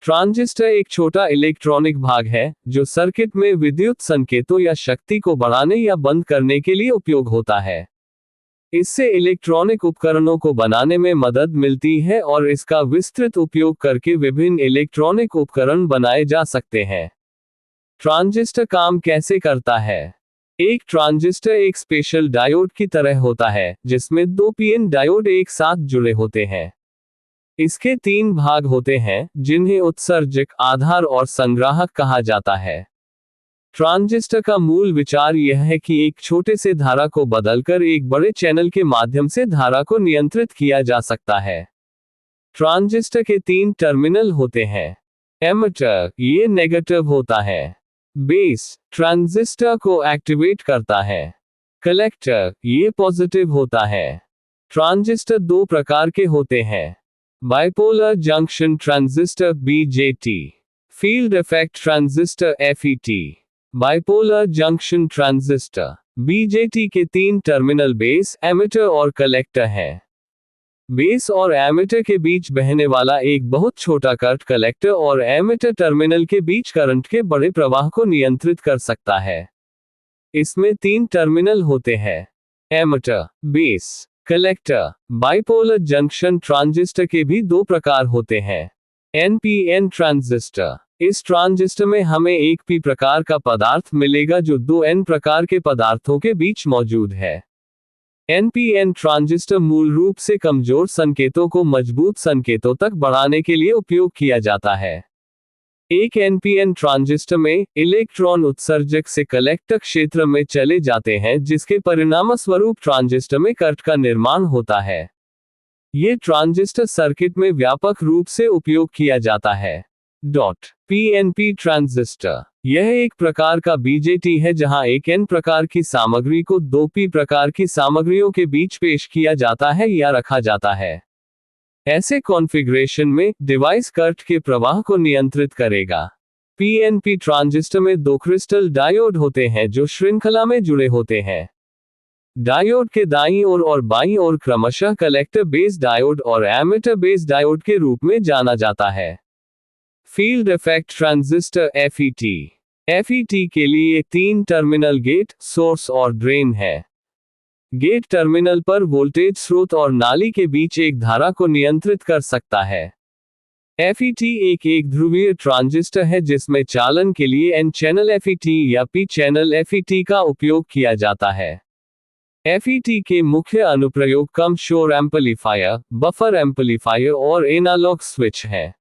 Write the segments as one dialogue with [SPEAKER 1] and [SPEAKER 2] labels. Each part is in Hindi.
[SPEAKER 1] ट्रांजिस्टर एक छोटा इलेक्ट्रॉनिक भाग है जो सर्किट में विद्युत संकेतों या शक्ति को बढ़ाने या बंद करने के लिए उपयोग होता है। इससे इलेक्ट्रॉनिक उपकरणों को बनाने में मदद मिलती है और इसका विस्तृत उपयोग करके विभिन्न इलेक्ट्रॉनिक उपकरण बनाए जा सकते हैं। ट्रांजिस्टर काम कैसे करता है? एक ट्रांजिस्टर एक स्पेशल डायोड की तरह होता है जिसमें दो पीएन डायोड एक साथ जुड़े होते हैं। इसके तीन भाग होते हैं जिन्हें उत्सर्जक, आधार और संग्राहक कहा जाता है। ट्रांजिस्टर का मूल विचार यह है कि एक छोटे से धारा को बदलकर एक बड़े चैनल के माध्यम से धारा को नियंत्रित किया जा सकता है। ट्रांजिस्टर के तीन टर्मिनल होते हैं। एमिटर, ये नेगेटिव होता है। बेस, ट्रांजिस्टर को एक्टिवेट करता है। कलेक्टर, ये पॉजिटिव होता है। ट्रांजिस्टर दो प्रकार के होते हैं। Bipolar junction transistor BJT, field effect transistor FET। Bipolar junction transistor BJT के तीन टर्मिनल बेस, एमिटर और कलेक्टर हैं। बेस और एमिटर के बीच बहने वाला एक बहुत छोटा करंट कलेक्टर और एमिटर टर्मिनल के बीच करंट के बड़े प्रवाह को नियंत्रित कर सकता है। इसमें तीन टर्मिनल होते हैं: emitter, base, collector. Bipolar junction transistor के भी दो प्रकार होते हैं। NPN ट्रांजिस्टर, इस ट्रांजिस्टर में हमें एक P प्रकार का पदार्थ मिलेगा जो दो N प्रकार के पदार्थों के बीच मौजूद है। NPN ट्रांजिस्टर मूल रूप से कमजोर संकेतों को मजबूत संकेतों तक बढ़ाने के लिए उपयोग किया जाता है। एक NPN ट्रांजिस्टर में इलेक्ट्रॉन उत्सर्जक से कलेक्टर क्षेत्र में चले जाते हैं जिसके परिणामस्वरूप ट्रांजिस्टर में करंट का निर्माण होता है। ये ट्रांजिस्टर सर्किट में व्यापक रूप से उपयोग किया जाता है। PNP ट्रांजिस्टर, यह एक प्रकार का BJT है जहां एक N प्रकार की सामग्री को दो P प्रकार की सामग्रियों के बीच पेश किया जाता है या रखा जाता है। ऐसे कॉन्फ़िगरेशन में डिवाइस करंट के प्रवाह को नियंत्रित करेगा। PNP ट्रांजिस्टर में दो क्रिस्टल डायोड होते हैं जो श्रृंखला में जुड़े होते हैं। डायोड के दाईं ओर और बाईं ओर क्रमशः कलेक्टर बेस डायोड और एमिटर बेस डायोड के रूप में जाना जाता है। फील्ड इफेक्ट ट्रांजिस्टर FET के लिए तीन टर्मिनल गेट, सोर्स और ड्रेन है। गेट टर्मिनल पर वोल्टेज स्रोत और नाली के बीच एक धारा को नियंत्रित कर सकता है। FET एक ध्रुवीय ट्रांजिस्टर है जिसमें चालन के लिए N चैनल FET या P चैनल FET का उपयोग किया जाता है। FET के मुख्य अनुप्रयोग कम शोर एम्पलीफायर, बफर एम्पलीफायर और एनालॉग स्विच हैं।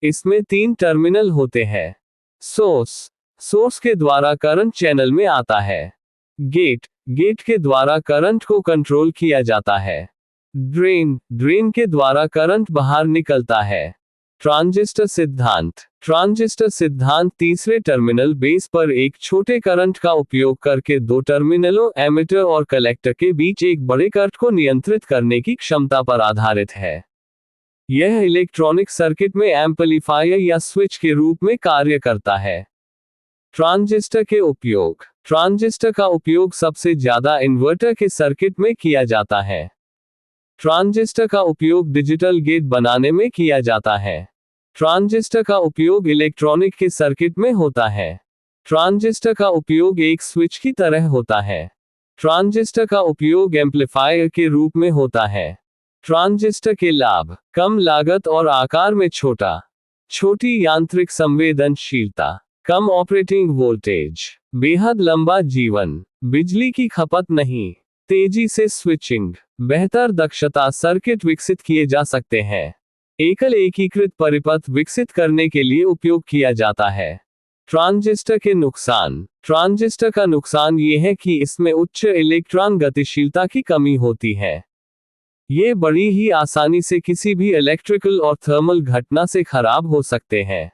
[SPEAKER 1] इसमें तीन टर्मिनल होते हैं। सोर्स के द्वारा करंट चैनल में आता है। गेट के द्वारा करंट को कंट्रोल किया जाता है। ड्रेन के द्वारा करंट बाहर निकलता है। ट्रांजिस्टर सिद्धांत तीसरे टर्मिनल बेस पर एक छोटे करंट का उपयोग करके दो टर्मिनलों एमिटर और कलेक्टर के बीच एक बड़े करंट को नियंत्रित करने की क्षमता पर आधारित है। यह इलेक्ट्रॉनिक सर्किट में एम्पलीफायर या स्विच के रूप में कार्य करता है। ट्रांजिस्टर के उपयोग। ट्रांजिस्टर का उपयोग सबसे ज्यादा इन्वर्टर के सर्किट में किया जाता है। ट्रांजिस्टर का उपयोग डिजिटल गेट बनाने में किया जाता है। ट्रांजिस्टर का उपयोग इलेक्ट्रॉनिक के सर्किट में होता है। ट्रांजिस्टर का उपयोग एक स्विच की तरह होता है। ट्रांजिस्टर का उपयोग एम्पलीफायर के रूप में होता है। ट्रांजिस्टर के लाभ: कम लागत और आकार में छोटी यांत्रिक संवेदनशीलता, कम ऑपरेटिंग वोल्टेज, बेहद लंबा जीवन, बिजली की खपत नहीं, तेजी से स्विचिंग, बेहतर दक्षता सर्किट विकसित किए जा सकते हैं। एकल एकीकृत परिपथ विकसित करने के लिए उपयोग किया जाता है। ट्रांजिस्टर के नुकसान। ट्रांजिस्टर का नुकसान ये है कि इसमें उच्च इलेक्ट्रॉन गतिशीलता की कमी होती है। ये बड़ी ही आसानी से किसी भी इलेक्ट्रिकल और थर्मल घटना से खराब हो सकते हैं।